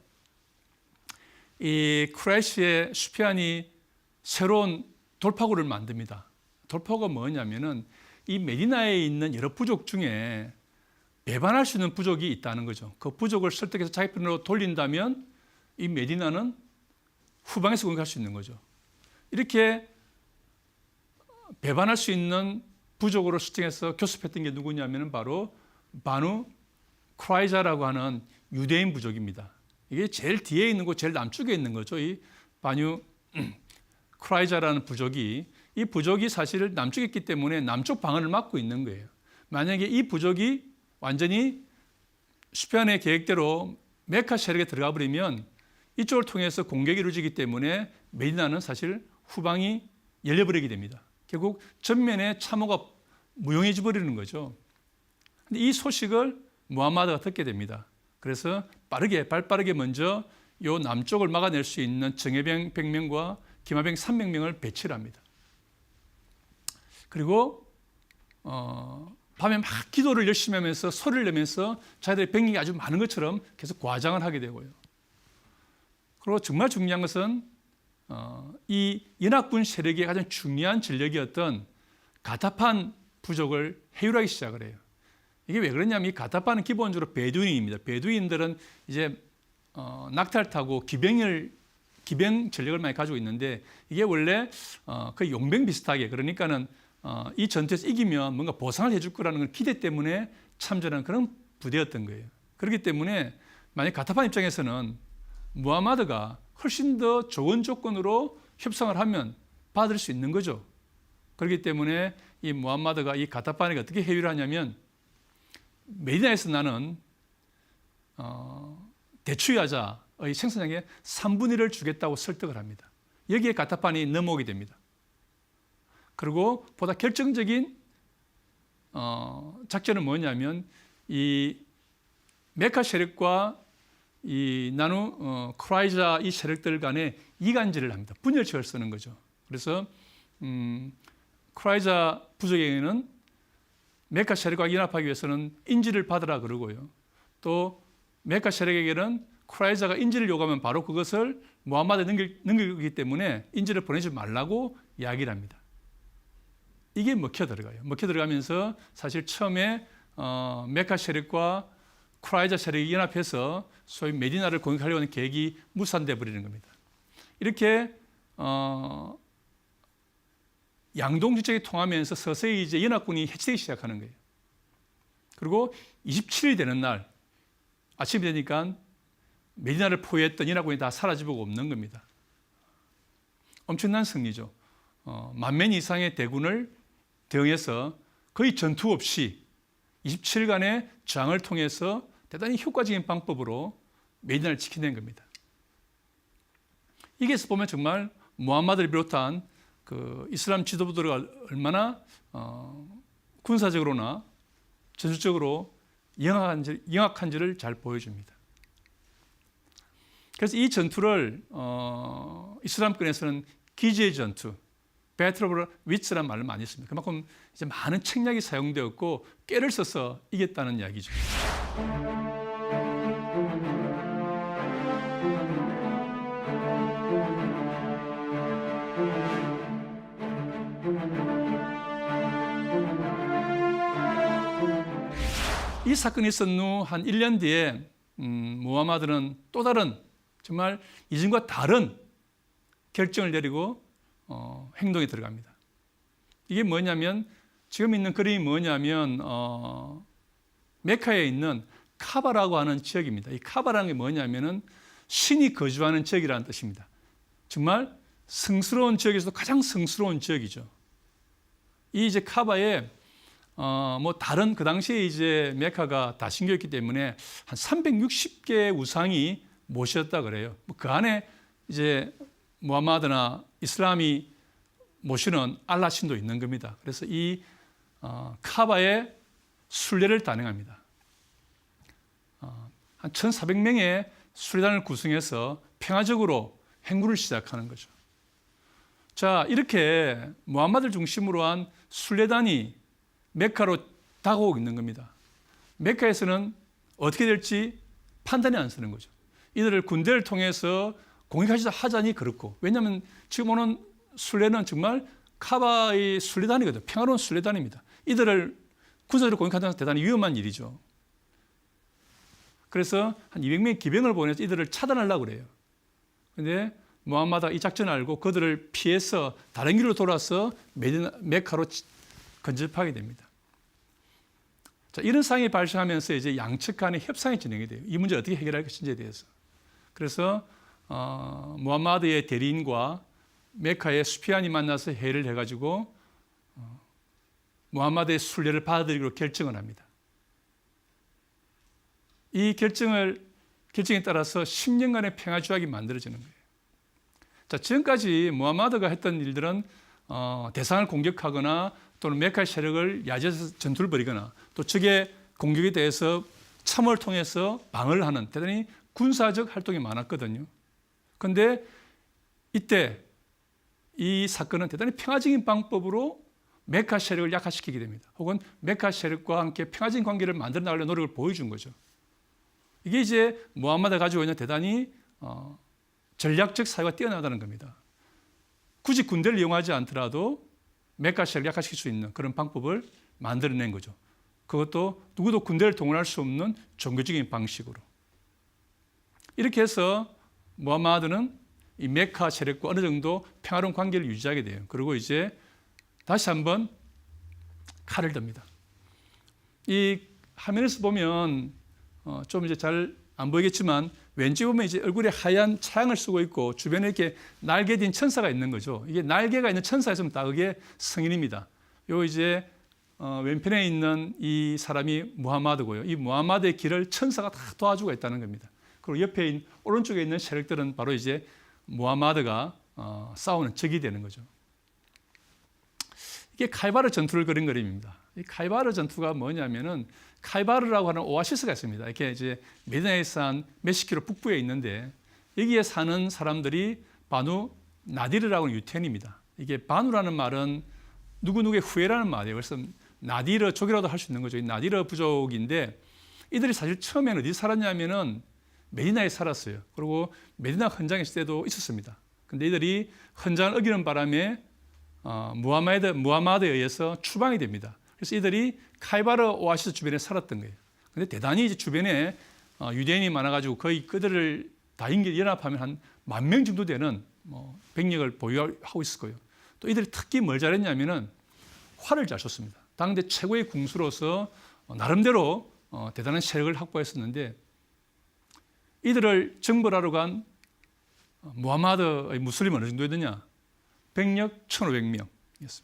[SPEAKER 1] 이 쿠라이시의 수피안이 새로운 돌파구를 만듭니다. 돌파구가 뭐냐면은 이 메디나에 있는 여러 부족 중에 배반할 수 있는 부족이 있다는 거죠. 그 부족을 설득해서 자기 편으로 돌린다면 이 메디나는 후방에서 공격할 수 있는 거죠. 이렇게 배반할 수 있는 부족으로 설정해서 교섭했던 게 누구냐면 바로 바누 크라이자라고 하는 유대인 부족입니다. 이게 제일 뒤에 있는 거, 제일 남쪽에 있는 거죠. 이 바누 크라이자라는 부족이, 이 부족이 사실 남쪽에 있기 때문에 남쪽 방어를 막고 있는 거예요. 만약에 이 부족이 완전히 수피안의 계획대로 메카 세력에 들어가 버리면 이쪽을 통해서 공격이 이루어지기 때문에 메디나는 사실 후방이 열려버리게 됩니다. 결국 전면에 참호가 무용해져 버리는 거죠. 근데 이 소식을 무함마드가 듣게 됩니다. 그래서 발빠르게 먼저 요 남쪽을 막아낼 수 있는 정예병 100명과 기마병 300명을 배치를 합니다. 그리고 밤에 막 기도를 열심히 하면서 소리를 내면서 자기들의 병력이 아주 많은 것처럼 계속 과장을 하게 되고요. 그리고 정말 중요한 것은 이 연합군 세력의 가장 중요한 전력이었던 가타판 부족을 해율하기 시작을 해요. 이게 왜 그러냐면 이 가타판은 기본적으로 베두인입니다. 베두인들은 이제 낙타를 타고 기병 전력을 많이 가지고 있는데 이게 원래 그 용병 비슷하게, 그러니까는 이 전투에서 이기면 뭔가 보상을 해줄 거라는 걸 기대 때문에 참전한 그런 부대였던 거예요. 그렇기 때문에 만약 가타판 입장에서는 무함마드가 훨씬 더 좋은 조건으로 협상을 하면 받을 수 있는 거죠. 그렇기 때문에 이 무함마드가 이 가타판에게 어떻게 회유를 하냐면 메디나에서 나는 대추야자의 생산량의 3분의 1을 주겠다고 설득을 합니다. 여기에 가타판이 넘어오게 됩니다. 그리고 보다 결정적인 작전은 뭐냐면 이 메카 세력과 이 나누 크라이자 이 세력들 간에 이간질을 합니다. 분열책을 쓰는 거죠. 그래서 크라이자 부족에게는 메카 세력과 연합하기 위해서는 인질을 받으라 그러고요. 또 메카 세력에게는 크라이자가 인질을 요구하면 바로 그것을 무함마드에 넘기기 때문에 인질을 보내지 말라고 이야기를 합니다. 이게 먹혀 들어가요. 먹혀 들어가면서 사실 처음에 메카 세력과 크라이자 세력이 연합해서 소위 메디나를 공격하려고 하는 계획이 무산돼 버리는 겁니다. 이렇게 양동 정책이 통하면서 서서히 이제 연합군이 해체되기 시작하는 거예요. 그리고 27일 되는 날 아침이 되니까 메디나를 포위했던 연합군이 다 사라지고 없는 겁니다. 엄청난 승리죠. 10,000명 이상의 대군을 대응해서 거의 전투 없이 27일간의 저항을 통해서 대단히 효과적인 방법으로 메디나를 지켜낸 겁니다. 여기에서 보면 정말 무함마드를 비롯한 그 이슬람 지도부들이 얼마나 군사적으로나 전술적으로 영악한지를 잘 보여줍니다. 그래서 이 전투를 이슬람권에서는 기지의 전투, Battle of Wits라는 말을 많이 씁니다. 그만큼 이제 많은 책략이 사용되었고 꾀를 써서 이겼다는 이야기죠. 이 사건이 있은 후 한 1년 뒤에 무하마드는 또 다른 정말 이전과 다른 결정을 내리고 행동에 들어갑니다. 이게 뭐냐면 지금 있는 그림이 뭐냐면 메카에 있는 카바라고 하는 지역입니다. 이 카바라는 게 뭐냐면은 신이 거주하는 지역이라는 뜻입니다. 정말 성스러운 지역에서도 가장 성스러운 지역이죠. 이 이제 카바에 뭐 다른 그 당시에 이제 메카가 다신교였기 때문에 한 360개의 우상이 모셨다 그래요. 그 안에 이제 무함마드나 이슬람이 모시는 알라 신도 있는 겁니다. 그래서 이 카바에 순례를 단행합니다. 한 1,400명의 순례단을 구성해서 평화적으로 행군을 시작하는 거죠. 자, 이렇게 무함마드를 중심으로 한 순례단이 메카로 다가오고 있는 겁니다. 메카에서는 어떻게 될지 판단이 안 서는 거죠. 이들을 군대를 통해서 공격하자니 그렇고, 왜냐하면 지금 오는 순례는 정말 카바의 순례단이거든요. 평화로운 순례단입니다. 이들을 군사적으로 공격하는 것은 대단히 위험한 일이죠. 그래서 한 200명의 기병을 보내서 이들을 차단하려고 그래요. 그런데 무함마드가 이 작전을 알고 그들을 피해서 다른 길로 돌아서 메카로 근접하게 됩니다. 자, 이런 상황이 발생하면서 이제 양측 간의 협상이 진행이 돼요. 이 문제 어떻게 해결할 것인지에 대해서. 그래서 무함마드의 대리인과 메카의 수피안이 만나서 회의를 해가지고 무함마드의 순례를 받아들이기로 결정을 합니다. 이 결정에 따라서 10년간의 평화 조약이 만들어지는 거예요. 자, 지금까지 무함마드가 했던 일들은 대상을 공격하거나 또는 메카 세력을 야지해서 전투를 벌이거나 또 적의 공격에 대해서 참호를 통해서 방어를 하는 대단히 군사적 활동이 많았거든요. 그런데 이때 이 사건은 대단히 평화적인 방법으로 메카 세력을 약화시키게 됩니다. 혹은 메카 세력과 함께 평화적인 관계를 만들어 나가려는 노력을 보여준 거죠. 이게 이제 무함마드가 가지고 있는 대단히 전략적 사회가 뛰어나다는 겁니다. 굳이 군대를 이용하지 않더라도 메카 세력을 약화시킬 수 있는 그런 방법을 만들어낸 거죠. 그것도 누구도 군대를 동원할 수 없는 종교적인 방식으로. 이렇게 해서 무함마드는 이 메카 세력과 어느 정도 평화로운 관계를 유지하게 돼요. 그리고 이제 다시 한번 칼을 듭니다. 이 화면에서 보면 좀 이제 잘 안 보이겠지만 왠지 보면 이제 얼굴에 하얀 차양을 쓰고 있고 주변에 이렇게 날개딘 천사가 있는 거죠. 이게 날개가 있는 천사가 있으면 다 그게 성인입니다. 요 이제 왼편에 있는 이 사람이 무함마드고요. 이 무함마드의 길을 천사가 다 도와주고 있다는 겁니다. 그리고 옆에 오른쪽에 있는 세력들은 바로 이제 무함마드가 싸우는 적이 되는 거죠. 이게 칼바르 전투를 그린 그림입니다. 이 칼바르 전투가 뭐냐면은 칼바르라고 하는 오아시스가 있습니다. 이렇게 이제 메디나에서 한 몇십 킬로 북부에 있는데 여기에 사는 사람들이 바누 나디르라고 하는 유태인입니다. 이게 바누라는 말은 누구누구의 후예라는 말이에요. 그래서 나디르 족이라도 할 수 있는 거죠. 이 나디르 부족인데 이들이 사실 처음에는 어디 살았냐면은 메디나에 살았어요. 그리고 메디나 헌장에 있을 때도 있었습니다. 근데 이들이 헌장을 어기는 바람에 무함마드에 의해서 추방이 됩니다. 그래서 이들이 칼바르 오아시스 주변에 살았던 거예요. 근데 대단히 이제 주변에 유대인이 많아가지고 거의 그들을 다 연합하면 한 10,000명 정도 되는 병력을 보유하고 있을 거예요. 또 이들이 특히 뭘 잘했냐면은 활을 잘 쏘습니다. 당대 최고의 궁수로서 나름대로 대단한 세력을 확보했었는데 이들을 정벌하러 간 무하마드의 무슬림은 어느 정도였느냐? 병력 1,500명이었습니다.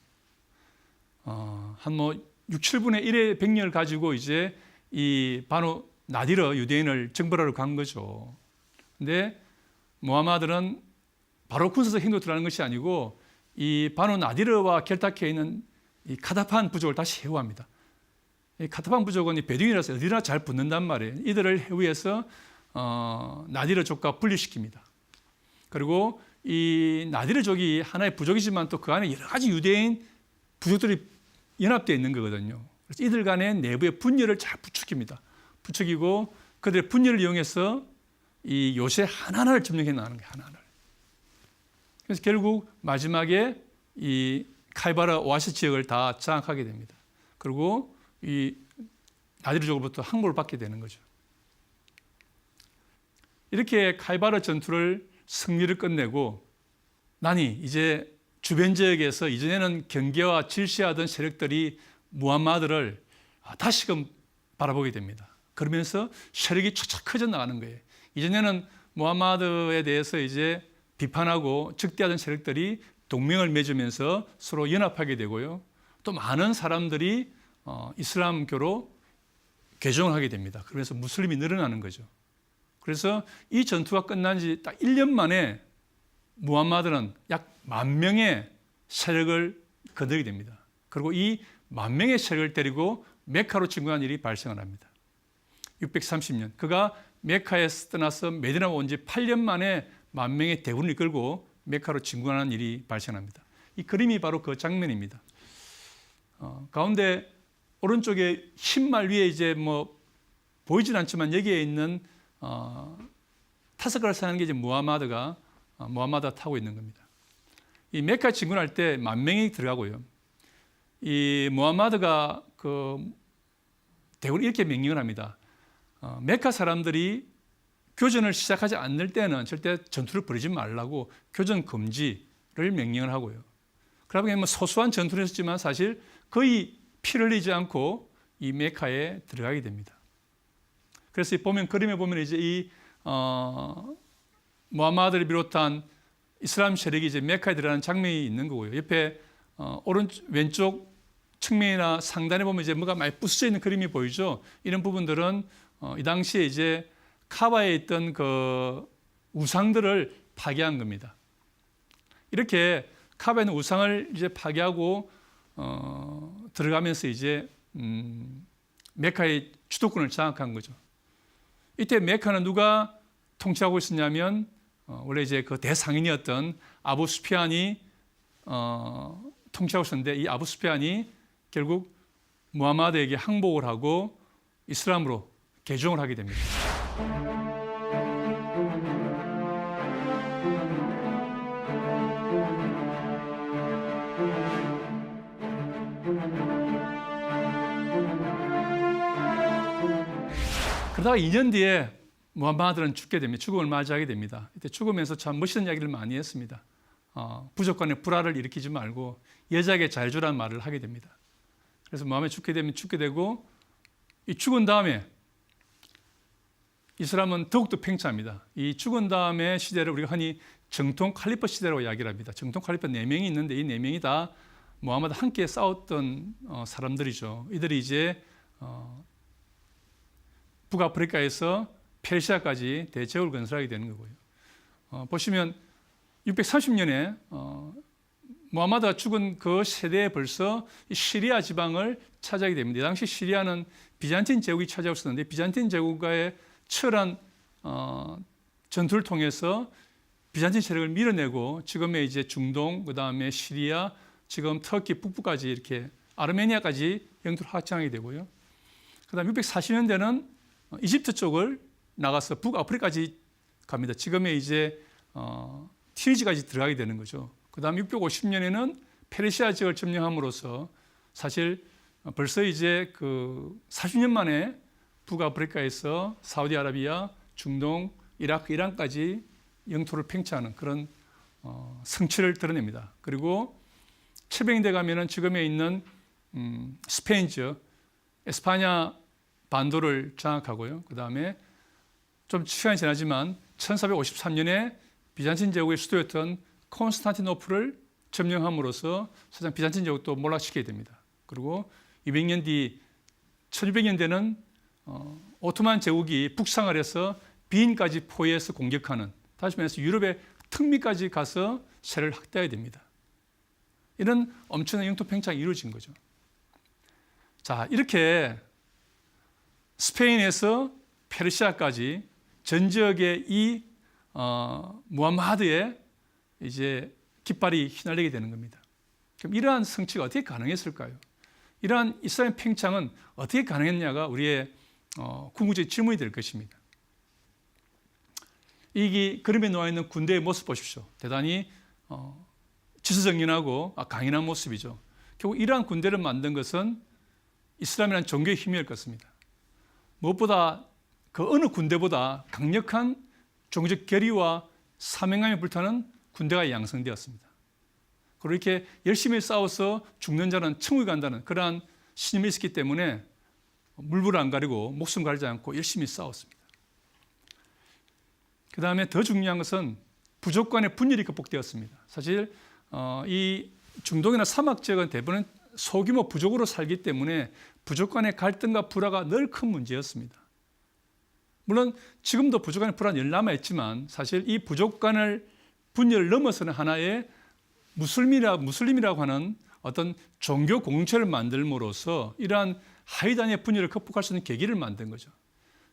[SPEAKER 1] 한 6, 7분의 1의 병력을 가지고 이제 이 바누 나디르 유대인을 정벌하러 간 거죠. 근데 무하마드는 바로 군사적 행동을 들어가는 것이 아니고 이 바누 나디르와 결탁해 있는 이 카다판 부족을 다시 해우합니다. 이 카다판 부족은 이 베두인이라서 어디나 잘 붙는단 말이에요. 이들을 해우해서 나디르족과 분리시킵니다. 그리고 이 나디르족이 하나의 부족이지만 또 그 안에 여러 가지 유대인 부족들이 연합되어 있는 거거든요. 그래서 이들 간의 내부의 분열을 잘 부추깁니다. 부추기고 그들의 분열을 이용해서 이 요새 하나하나를 점령해 나가는 거예요. 하나하나를. 그래서 결국 마지막에 이 카이바르 오아시스 지역을 다 장악하게 됩니다. 그리고 이 나디르족으로부터 항복을 받게 되는 거죠. 이렇게 카이바르 전투를 승리를 끝내고 나니 이제 주변 지역에서 이전에는 경계와 질시하던 세력들이 무함마드를 다시금 바라보게 됩니다. 그러면서 세력이 척척 커져 나가는 거예요. 이전에는 무함마드에 대해서 이제 비판하고 적대하던 세력들이 동맹을 맺으면서 서로 연합하게 되고요. 또 많은 사람들이 이슬람교로 개종을 하게 됩니다. 그러면서 무슬림이 늘어나는 거죠. 그래서 이 전투가 끝난 지 딱 1년 만에 무함마드는 약 10,000명의 세력을 거느리게 됩니다. 그리고 이 10,000명의 세력을 데리고 메카로 진군한 일이 발생을 합니다. 630년. 그가 메카에서 떠나서 메디나로 온 지 8년 만에 10,000명의 대군을 이끌고 메카로 진군하는 일이 발생합니다. 이 그림이 바로 그 장면입니다. 가운데 오른쪽에 흰말 위에 이제 보이진 않지만 여기에 있는 타스크를 사는 게 이제 무함마드가 타고 있는 겁니다. 이 메카 진군할 때 10,000명이 들어가고요. 이 무함마드가 그 대군을 이렇게 명령을 합니다. 메카 사람들이 교전을 시작하지 않을 때는 절대 전투를 벌이지 말라고 교전 금지를 명령을 하고요. 그러면 소소한 전투를 했지만 사실 거의 피를 흘리지 않고 이 메카에 들어가게 됩니다. 그래서 그림에 보면 이제 이 무함마드를 비롯한 이슬람 세력이 이제 메카에 들어가는 장면이 있는 거고요. 옆에 왼쪽 측면이나 상단에 보면 이제 뭐가 많이 부서져 있는 그림이 보이죠. 이런 부분들은 이 당시에 이제 카바에 있던 그 우상들을 파괴한 겁니다. 이렇게 카바에 있는 우상을 이제 파괴하고 들어가면서 이제 메카의 주도권을 장악한 거죠. 이때 메카는 누가 통치하고 있었냐면 원래 이제 그 대상인이었던 아부 수피안이 통치하고 있었는데 이 아부 수피안이 결국 무함마드에게 항복을 하고 이슬람으로 개종을 하게 됩니다. 그러다가 2년 뒤에 무함마드는 죽게 됩니다. 죽음을 맞이하게 됩니다. 이때 죽으면서 참 멋있는 이야기를 많이 했습니다. 부족 간의 불화를 일으키지 말고 여자에게 잘해주라는 말을 하게 됩니다. 그래서 무함마드 죽게 되면 죽게 되고 이 죽은 다음에 이슬람은 더욱더 팽창합니다. 이 죽은 다음에 시대를 우리가 흔히 정통 칼리파 시대라고 이야기를 합니다. 정통 칼리파 4명이 있는데 이 4명이 다 무함마드 함께 싸웠던 사람들이죠. 이들이 이제 북아프리카에서 페르시아까지 대제국을 건설하게 되는 거고요. 보시면 630년에 무함마드가 죽은 그 세대에 벌써 시리아 지방을 차지하게 됩니다. 이 당시 시리아는 비잔틴 제국이 차지하고 있었는데 비잔틴 제국과의 치열한 전투를 통해서 비잔틴 세력을 밀어내고 지금의 이제 중동, 그 다음에 시리아, 지금 터키 북부까지 이렇게 아르메니아까지 영토를 확장하게 되고요. 그 다음에 640년대는 이집트 쪽을 나가서 북아프리카까지 갑니다. 지금의 이제 티니지까지 들어가게 되는 거죠. 그 다음 650년에는 페르시아 지역을 점령함으로써 사실 벌써 이제 그 40년 만에 북아프리카에서 사우디아라비아, 중동, 이라크, 이란까지 영토를 팽창하는 그런 성취를 드러냅니다. 그리고 700년대 가면은 지금에 있는 스페인죠. 에스파냐 반도를 장악하고요. 그 다음에 좀 시간이 지나지만 1453년에 비잔틴 제국의 수도였던 콘스탄티노플을 점령함으로써 사실상 비잔틴 제국도 몰락시키게 됩니다. 그리고 200년 뒤 1600년대는 오토만 제국이 북상을 해서 비인까지 포위해서 공격하는, 다시 말해서 유럽의 특미까지 가서 세를 확대하게 됩니다. 이런 엄청난 영토 팽창이 이루어진 거죠. 자, 이렇게 스페인에서 페르시아까지 전 지역의 이 무함마드의 이제 깃발이 휘날리게 되는 겁니다. 그럼 이러한 성취가 어떻게 가능했을까요? 이러한 이스라엘 팽창은 어떻게 가능했냐가 우리의 궁극적인 질문이 될 것입니다. 이 그림에 나와 있는 군대의 모습 보십시오. 대단히 지수정연하고 강인한 모습이죠. 결국 이러한 군대를 만든 것은 이슬람이라는 종교의 힘이었을 것입니다. 무엇보다 그 어느 군대보다 강력한 종교적 결의와 사명감에 불타는 군대가 양성되었습니다. 그리고 이렇게 열심히 싸워서 죽는 자는 천국에 간다는 그러한 신임이 있었기 때문에 물불을 안 가리고 목숨 가리지 않고 열심히 싸웠습니다. 그 다음에 더 중요한 것은 부족 간의 분열이 극복되었습니다. 사실 이 중동이나 사막 지역은 대부분 소규모 부족으로 살기 때문에 부족 간의 갈등과 불화가 늘 큰 문제였습니다. 물론 지금도 부족 간의 불화는 늘 남아있지만 사실 이 부족 간의 분열을 넘어서는 하나의 무슬림이라고 하는 어떤 종교 공동체를 만들므로써 이러한 하위 단위의 분열을 극복할 수 있는 계기를 만든 거죠.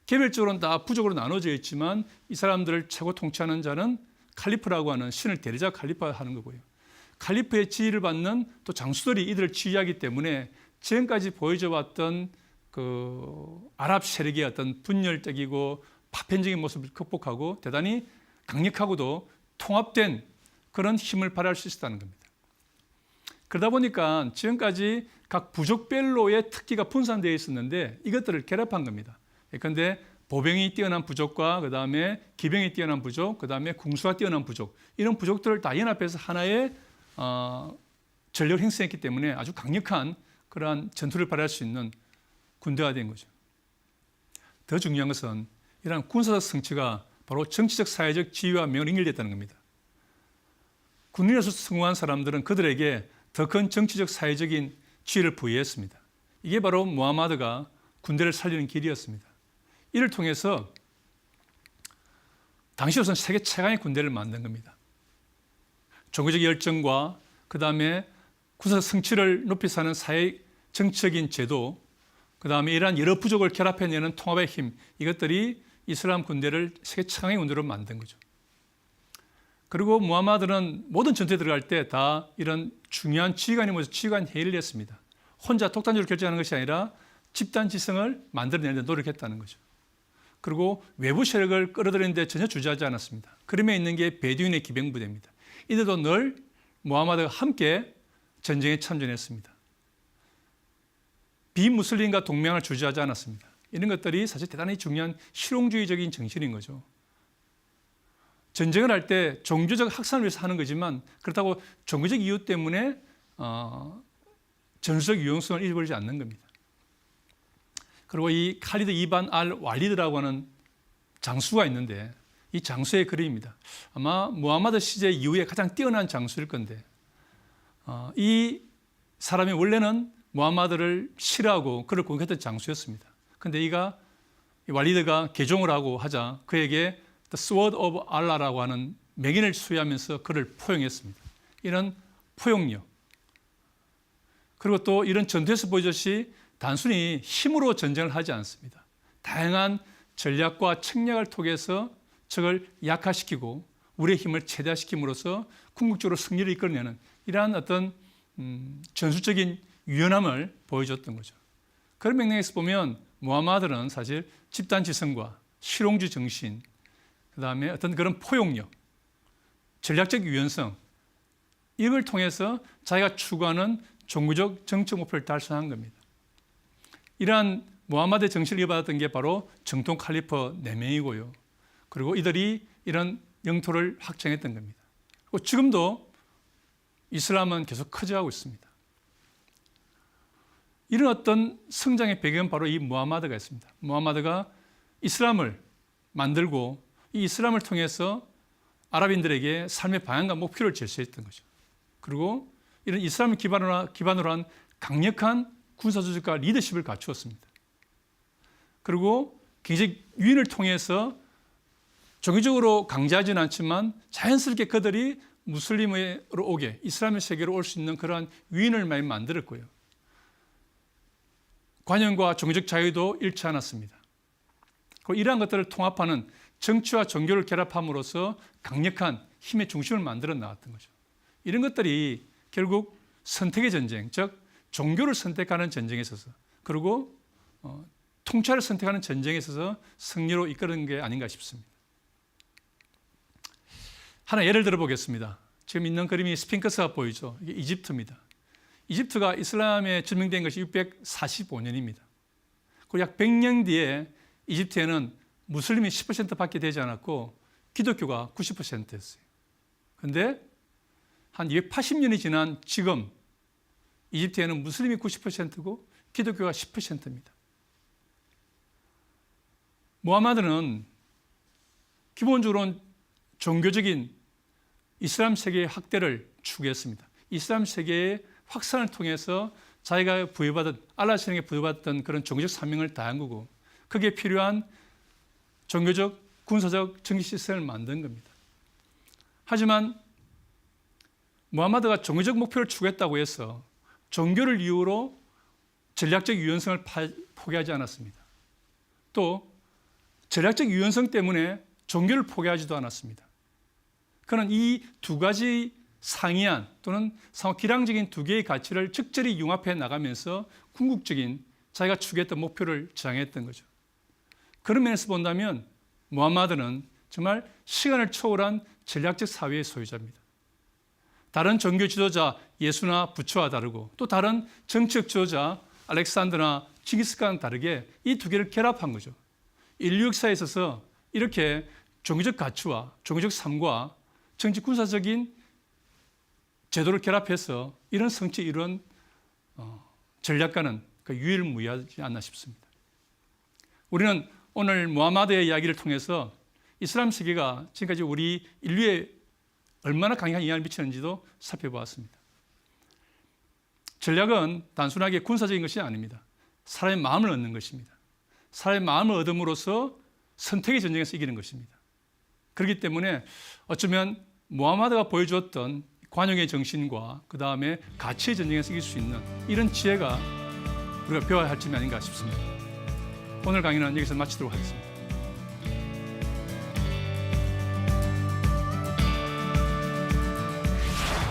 [SPEAKER 1] 개별적으로는 다 부족으로 나눠져 있지만 이 사람들을 최고 통치하는 자는 칼리프라고 하는 신을 대리자 칼리프가 하는 거고요. 칼리프의 지휘를 받는 또 장수들이 이들을 지휘하기 때문에 지금까지 보여줘 왔던 그 아랍 세력의 어떤 분열적이고 파편적인 모습을 극복하고 대단히 강력하고도 통합된 그런 힘을 발휘할 수 있었다는 겁니다. 그러다 보니까 지금까지 각 부족별로의 특기가 분산되어 있었는데 이것들을 결합한 겁니다. 그런데 보병이 뛰어난 부족과 그 다음에 기병이 뛰어난 부족, 그 다음에 궁수가 뛰어난 부족, 이런 부족들을 다 연합해서 하나의 전력을 형성했기 때문에 아주 강력한 그러한 전투를 발휘할 수 있는 군대가 된 거죠. 더 중요한 것은 이러한 군사적 성취가 바로 정치적 사회적 지위와 명을 연결됐다는 겁니다. 군인에서 성공한 사람들은 그들에게 더 큰 정치적 사회적인 지위를 부여했습니다. 이게 바로 무하마드가 군대를 살리는 길이었습니다. 이를 통해서 당시로서는 세계 최강의 군대를 만든 겁니다. 종교적 열정과 그 다음에 군사적 성취를 높이 사는 사회 정치적인 제도, 그 다음에 이러한 여러 부족을 결합해내는 통합의 힘, 이것들이 이슬람 군대를 세계 최강의 군대로 만든 거죠. 그리고 무하마드는 모든 전투에 들어갈 때 다 이런 중요한 지휘관이 모여서 지휘관 회의를 했습니다. 혼자 독단적으로 결정하는 것이 아니라 집단 지성을 만들어내는 데 노력했다는 거죠. 그리고 외부 세력을 끌어들이는 데 전혀 주저하지 않았습니다. 그림에 있는 게 베두인의 기병부대입니다. 이들도 늘 무하마드와 함께 전쟁에 참전했습니다. 비무슬림과 동맹을 주저하지 않았습니다. 이런 것들이 사실 대단히 중요한 실용주의적인 정신인 거죠. 전쟁을 할 때 종교적 확산을 위해서 하는 거지만 그렇다고 종교적 이유 때문에 전술적 유용성을 잃어버리지 않는 겁니다. 그리고 이 칼리드 이반 알 왈리드라고 하는 장수가 있는데 이 장수의 그림입니다. 아마 무하마드 시대 이후에 가장 뛰어난 장수일 건데 이 사람이 원래는 무하마드를 싫어하고 그를 공격했던 장수였습니다. 그런데 이 왈리드가 개종을 하고 하자 그에게 The Sword of Allah라고 하는 명예를 수여하면서 그를 포용했습니다. 이런 포용력. 그리고 또 이런 전투에서 보여줬듯이 단순히 힘으로 전쟁을 하지 않습니다. 다양한 전략과 책략을 통해서 적을 약화시키고 우리의 힘을 최대화시킴으로써 궁극적으로 승리를 이끌어내는 이러한 어떤 전술적인 유연함을 보여줬던 거죠. 그런 맥락에서 보면 무하마드는 사실 집단 지성과 실용주의 정신, 그 다음에 어떤 그런 포용력, 전략적 유연성, 이걸 통해서 자기가 추구하는 종교적 정책 목표를 달성한 겁니다. 이러한 무하마드의 정신을 이어받았던 게 바로 정통 칼리퍼 4명이고요. 그리고 이들이 이런 영토를 확장했던 겁니다. 그리고 지금도 이슬람은 계속 커져가고 있습니다. 이런 어떤 성장의 배경은 바로 이 무함마드가 있습니다. 무함마드가 이슬람을 만들고 이 이슬람을 통해서 아랍인들에게 삶의 방향과 목표를 제시했던 거죠. 그리고 이런 이슬람을 기반으로 한 강력한 군사조직과 리더십을 갖추었습니다. 그리고 굉장히 유인을 통해서 종교적으로 강제하지는 않지만 자연스럽게 그들이 무슬림으로 오게, 이슬람의 세계로 올 수 있는 그러한 유인을 많이 만들었고요. 관용과 종교적 자유도 잃지 않았습니다. 그리고 이러한 것들을 통합하는 정치와 종교를 결합함으로써 강력한 힘의 중심을 만들어 나갔던 거죠. 이런 것들이 결국 선택의 전쟁, 즉 종교를 선택하는 전쟁에 있어서, 그리고 통찰을 선택하는 전쟁에 있어서 승리로 이끄는 게 아닌가 싶습니다. 하나 예를 들어 보겠습니다. 지금 있는 그림이 스핑크스가 보이죠. 이게 이집트입니다. 이집트가 이슬람에 증명된 것이 645년입니다. 그리고 약 100년 뒤에 이집트에는 무슬림이 10%밖에 되지 않았고 기독교가 90%였어요. 그런데 한 280년이 지난 지금 이집트에는 무슬림이 90%고 기독교가 10%입니다. 무함마드는 기본적으로는 종교적인 이슬람 세계의 확대를 추구했습니다. 이슬람 세계의 확산을 통해서 자기가 부여받은, 알라 신에게 부여받던 그런 종교적 사명을 다한 거고, 거기에 필요한 종교적, 군사적, 정치 시스템을 만든 겁니다. 하지만 무함마드가 종교적 목표를 추구했다고 해서 종교를 이유로 전략적 유연성을 포기하지 않았습니다. 또 전략적 유연성 때문에 종교를 포기하지도 않았습니다. 그는 이 두 가지 상이한 또는 상호 기량적인 두 개의 가치를 적절히 융합해 나가면서 궁극적인 자기가 추구했던 목표를 지향했던 거죠. 그런 면에서 본다면 무함마드는 정말 시간을 초월한 전략적 사회의 소유자입니다. 다른 종교 지도자 예수나 부처와 다르고 또 다른 정치적 지도자 알렉산더나 징기스칸과 다르게 이 두 개를 결합한 거죠. 인류 역사에 있어서 이렇게 종교적 가치와 종교적 삶과 정치 군사적인 제도를 결합해서 이런 성취, 이런 전략과는 유일무이하지 않나 싶습니다. 우리는 오늘 무함마드의 이야기를 통해서 이슬람 세계가 지금까지 우리 인류에 얼마나 강력한 영향을 미치는지도 살펴보았습니다. 전략은 단순하게 군사적인 것이 아닙니다. 사람의 마음을 얻는 것입니다. 사람의 마음을 얻음으로써 선택의 전쟁에서 이기는 것입니다. 그렇기 때문에 어쩌면 무함마드가 보여주었던 관용의 정신과 그 다음에 가치의 전쟁에서 이길 수 있는 이런 지혜가 우리가 배워야 할 점이 아닌가 싶습니다. 오늘 강의는 여기서 마치도록 하겠습니다.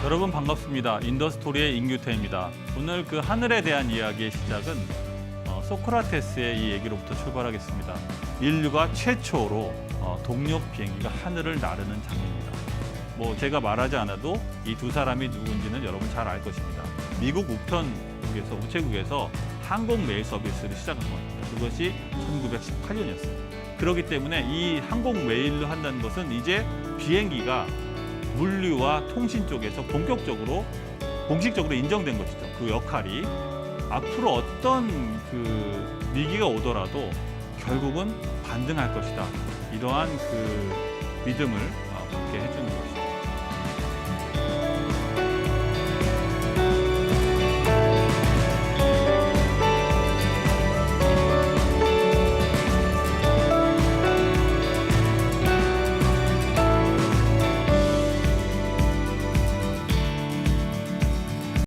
[SPEAKER 2] 여러분 반갑습니다. 인더스토리의 임규태입니다. 오늘 그 하늘에 대한 이야기의 시작은 소크라테스의 이 얘기로부터 출발하겠습니다. 인류가 최초로 동력 비행기가 하늘을 나르는 장면입니다. 제가 말하지 않아도 이 두 사람이 누군지는 여러분 잘 알 것입니다. 미국 우체국에서 항공 메일 서비스를 시작한 겁니다. 그것이 1918년이었어요. 그렇기 때문에 이 항공 메일로 한다는 것은 이제 비행기가 물류와 통신 쪽에서 공식적으로 인정된 것이죠. 그 역할이 앞으로 어떤 그 위기가 오더라도 결국은 반등할 것이다. 이러한 그 믿음을 갖게 해주는 것이죠.